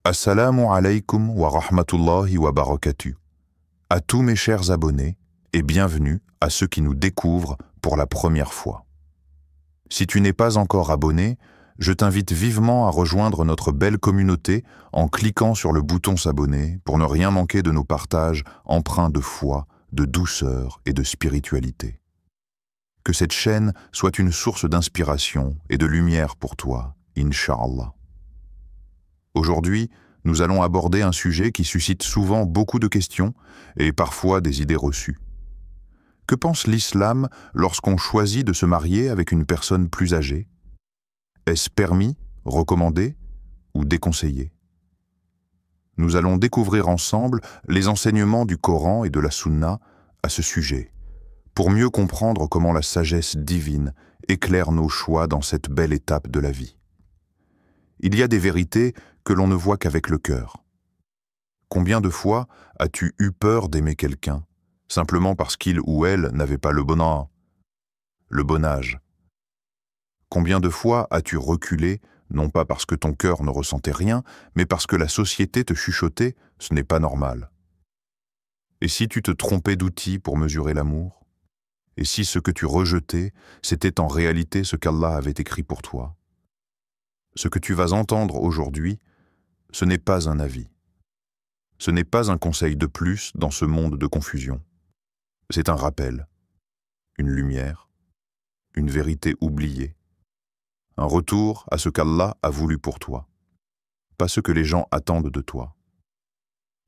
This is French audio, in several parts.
Assalamu alaikum wa rahmatullahi wa barakatuh. À tous mes chers abonnés et bienvenue à ceux qui nous découvrent pour la première fois. Si tu n'es pas encore abonné, je t'invite vivement à rejoindre notre belle communauté en cliquant sur le bouton s'abonner pour ne rien manquer de nos partages empreints de foi, de douceur et de spiritualité. Que cette chaîne soit une source d'inspiration et de lumière pour toi, Inch'Allah. Aujourd'hui, nous allons aborder un sujet qui suscite souvent beaucoup de questions et parfois des idées reçues. Que pense l'islam lorsqu'on choisit de se marier avec une personne plus âgée? Est-ce permis, recommandé ou déconseillé? Nous allons découvrir ensemble les enseignements du Coran et de la Sunna à ce sujet, pour mieux comprendre comment la sagesse divine éclaire nos choix dans cette belle étape de la vie. Il y a des vérités que l'on ne voit qu'avec le cœur. Combien de fois as-tu eu peur d'aimer quelqu'un, simplement parce qu'il ou elle n'avait pas le bon âge? Combien de fois as-tu reculé, non pas parce que ton cœur ne ressentait rien, mais parce que la société te chuchotait, ce n'est pas normal? Et si tu te trompais d'outil pour mesurer l'amour? Et si ce que tu rejetais, c'était en réalité ce qu'Allah avait écrit pour toi? Ce que tu vas entendre aujourd'hui, ce n'est pas un avis. Ce n'est pas un conseil de plus dans ce monde de confusion. C'est un rappel, une lumière, une vérité oubliée, un retour à ce qu'Allah a voulu pour toi, pas ce que les gens attendent de toi.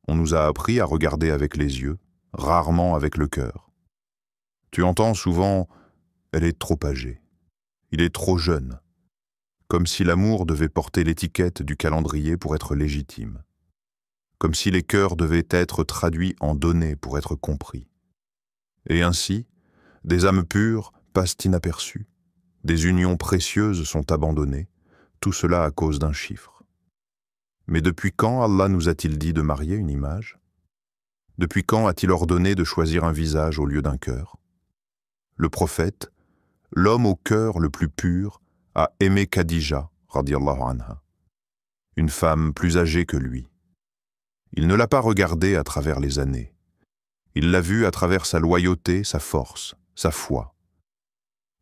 On nous a appris à regarder avec les yeux, rarement avec le cœur. Tu entends souvent « elle est trop âgée »,« il est trop jeune », comme si l'amour devait porter l'étiquette du calendrier pour être légitime, comme si les cœurs devaient être traduits en données pour être compris. Et ainsi, des âmes pures passent inaperçues, des unions précieuses sont abandonnées, tout cela à cause d'un chiffre. Mais depuis quand Allah nous a-t-il dit de marier une image? Depuis quand a-t-il ordonné de choisir un visage au lieu d'un cœur? Le prophète, l'homme au cœur le plus pur, a aimé Khadija, radiyallahu anha, une femme plus âgée que lui. Il ne l'a pas regardée à travers les années. Il l'a vue à travers sa loyauté, sa force, sa foi.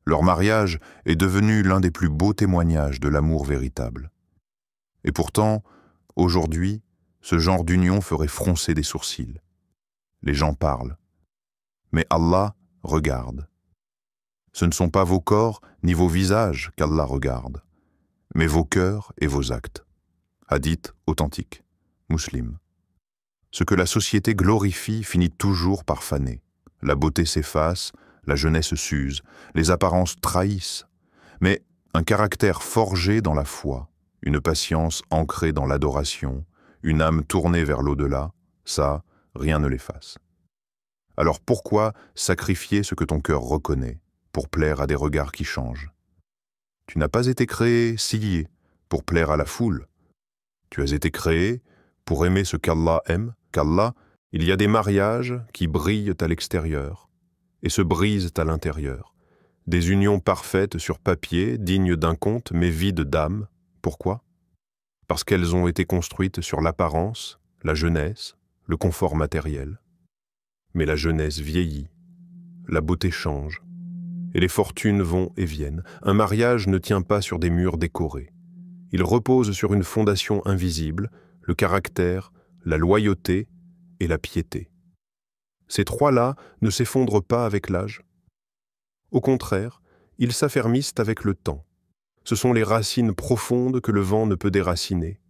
Leur mariage est devenu l'un des plus beaux témoignages de l'amour véritable. Et pourtant, aujourd'hui, ce genre d'union ferait froncer des sourcils. Les gens parlent. Mais Allah regarde. Ce ne sont pas vos corps ni vos visages qu'Allah regarde, mais vos cœurs et vos actes. Hadith authentique, musulman. Ce que la société glorifie finit toujours par faner. La beauté s'efface, la jeunesse s'use, les apparences trahissent. Mais un caractère forgé dans la foi, une patience ancrée dans l'adoration, une âme tournée vers l'au-delà, ça, rien ne l'efface. Alors pourquoi sacrifier ce que ton cœur reconnaît pour plaire à des regards qui changent? Tu n'as pas été créé scié pour plaire à la foule. Tu as été créé pour aimer ce qu'Allah aime, qu'Allah, il y a des mariages qui brillent à l'extérieur et se brisent à l'intérieur. Des unions parfaites sur papier, dignes d'un conte, mais vides d'âme. Pourquoi? Parce qu'elles ont été construites sur l'apparence, la jeunesse, le confort matériel. Mais la jeunesse vieillit, la beauté change, et les fortunes vont et viennent. Un mariage ne tient pas sur des murs décorés. Il repose sur une fondation invisible, le caractère, la loyauté et la piété. Ces trois-là ne s'effondrent pas avec l'âge. Au contraire, ils s'affermissent avec le temps. Ce sont les racines profondes que le vent ne peut déraciner.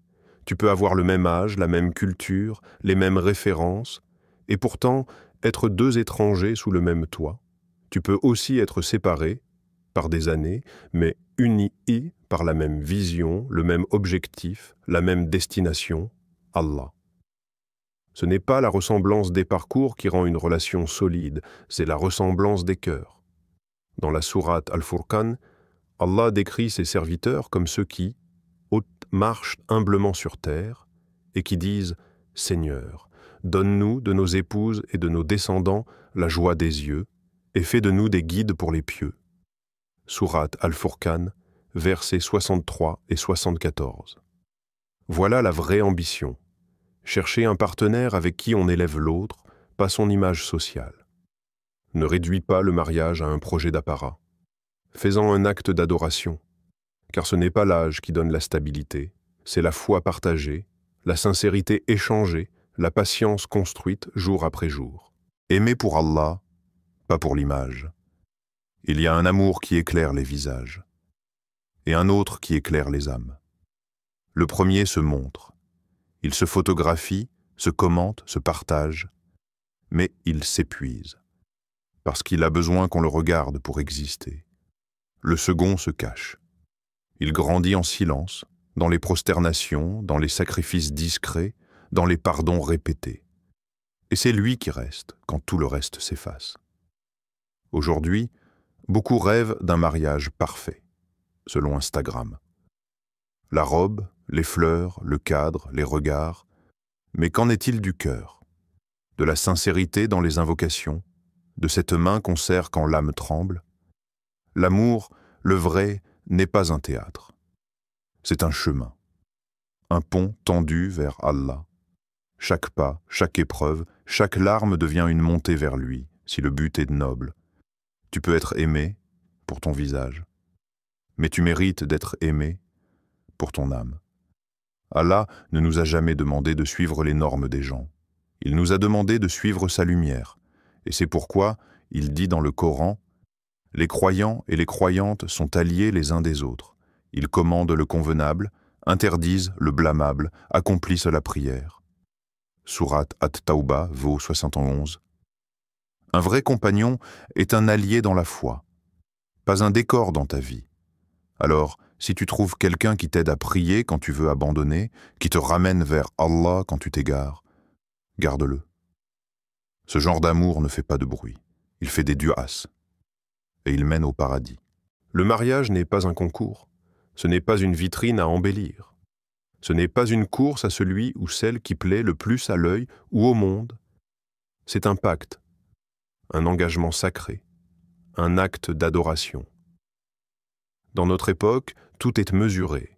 Tu peux avoir le même âge, la même culture, les mêmes références, et pourtant être deux étrangers sous le même toit. Tu peux aussi être séparés par des années, mais unis par la même vision, le même objectif, la même destination, Allah. Ce n'est pas la ressemblance des parcours qui rend une relation solide, c'est la ressemblance des cœurs. Dans la sourate Al-Furqan, Allah décrit ses serviteurs comme ceux qui marchent humblement sur terre et qui disent « Seigneur, donne-nous de nos épouses et de nos descendants la joie des yeux, et fais de nous des guides pour les pieux. » Sourate Al-Furqan, versets 63 et 74. Voilà la vraie ambition. Chercher un partenaire avec qui on élève l'autre, pas son image sociale. Ne réduis pas le mariage à un projet d'apparat. Fais-en un acte d'adoration, car ce n'est pas l'âge qui donne la stabilité, c'est la foi partagée, la sincérité échangée, la patience construite jour après jour. Aimer pour Allah, pas pour l'image. Il y a un amour qui éclaire les visages, et un autre qui éclaire les âmes. Le premier se montre, il se photographie, se commente, se partage, mais il s'épuise, parce qu'il a besoin qu'on le regarde pour exister. Le second se cache. Il grandit en silence, dans les prosternations, dans les sacrifices discrets, dans les pardons répétés. Et c'est lui qui reste quand tout le reste s'efface. Aujourd'hui, beaucoup rêvent d'un mariage parfait, selon Instagram. La robe, les fleurs, le cadre, les regards, mais qu'en est-il du cœur, de la sincérité dans les invocations, de cette main qu'on serre quand l'âme tremble? L'amour, le vrai, n'est pas un théâtre. C'est un chemin, un pont tendu vers Allah. Chaque pas, chaque épreuve, chaque larme devient une montée vers lui, si le but est noble. Tu peux être aimé pour ton visage, mais tu mérites d'être aimé pour ton âme. Allah ne nous a jamais demandé de suivre les normes des gens. Il nous a demandé de suivre sa lumière, et c'est pourquoi il dit dans le Coran: « Les croyants et les croyantes sont alliés les uns des autres. Ils commandent le convenable, interdisent le blâmable, accomplissent la prière. » Sourate At-Tawbah, Veau 71. Un vrai compagnon est un allié dans la foi, pas un décor dans ta vie. Alors, si tu trouves quelqu'un qui t'aide à prier quand tu veux abandonner, qui te ramène vers Allah quand tu t'égares, garde-le. Ce genre d'amour ne fait pas de bruit. Il fait des duas, et il mène au paradis. Le mariage n'est pas un concours. Ce n'est pas une vitrine à embellir. Ce n'est pas une course à celui ou celle qui plaît le plus à l'œil ou au monde. C'est un pacte, un engagement sacré, un acte d'adoration. Dans notre époque, tout est mesuré.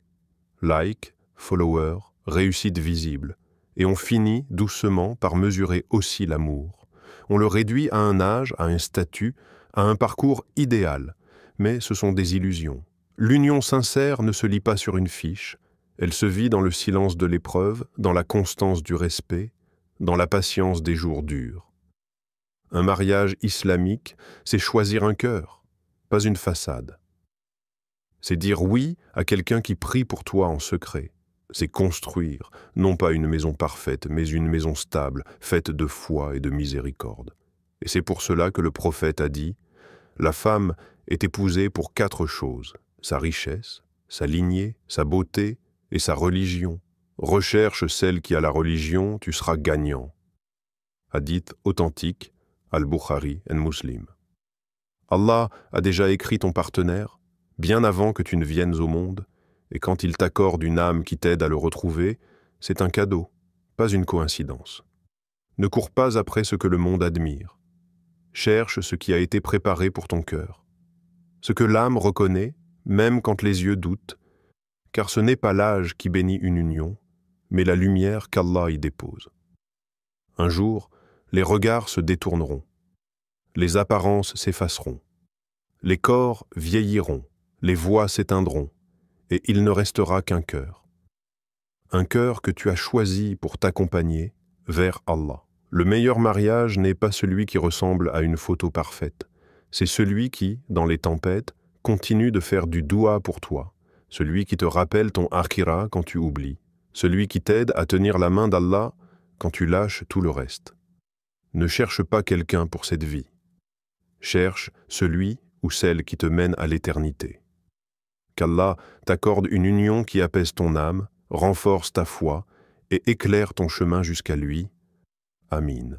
Like, follower, réussite visible. Et on finit doucement par mesurer aussi l'amour. On le réduit à un âge, à un statut, à un parcours idéal. Mais ce sont des illusions. L'union sincère ne se lit pas sur une fiche. Elle se vit dans le silence de l'épreuve, dans la constance du respect, dans la patience des jours durs. Un mariage islamique, c'est choisir un cœur, pas une façade. C'est dire oui à quelqu'un qui prie pour toi en secret. C'est construire, non pas une maison parfaite, mais une maison stable, faite de foi et de miséricorde. Et c'est pour cela que le prophète a dit: « La femme est épousée pour 4 choses, sa richesse, sa lignée, sa beauté et sa religion. Recherche celle qui a la religion, tu seras gagnant. » Hadith authentique, Al-Bukhari et Muslim. Allah a déjà écrit ton partenaire, bien avant que tu ne viennes au monde, et quand il t'accorde une âme qui t'aide à le retrouver, c'est un cadeau, pas une coïncidence. Ne cours pas après ce que le monde admire. Cherche ce qui a été préparé pour ton cœur. Ce que l'âme reconnaît, même quand les yeux doutent, car ce n'est pas l'âge qui bénit une union, mais la lumière qu'Allah y dépose. Un jour, les regards se détourneront, les apparences s'effaceront, les corps vieilliront, les voix s'éteindront, et il ne restera qu'un cœur. Un cœur que tu as choisi pour t'accompagner vers Allah. Le meilleur mariage n'est pas celui qui ressemble à une photo parfaite, c'est celui qui, dans les tempêtes, continue de faire du doua pour toi, celui qui te rappelle ton akhira quand tu oublies, celui qui t'aide à tenir la main d'Allah quand tu lâches tout le reste. Ne cherche pas quelqu'un pour cette vie. Cherche celui ou celle qui te mène à l'éternité. Qu'Allah t'accorde une union qui apaise ton âme, renforce ta foi et éclaire ton chemin jusqu'à lui. Amin.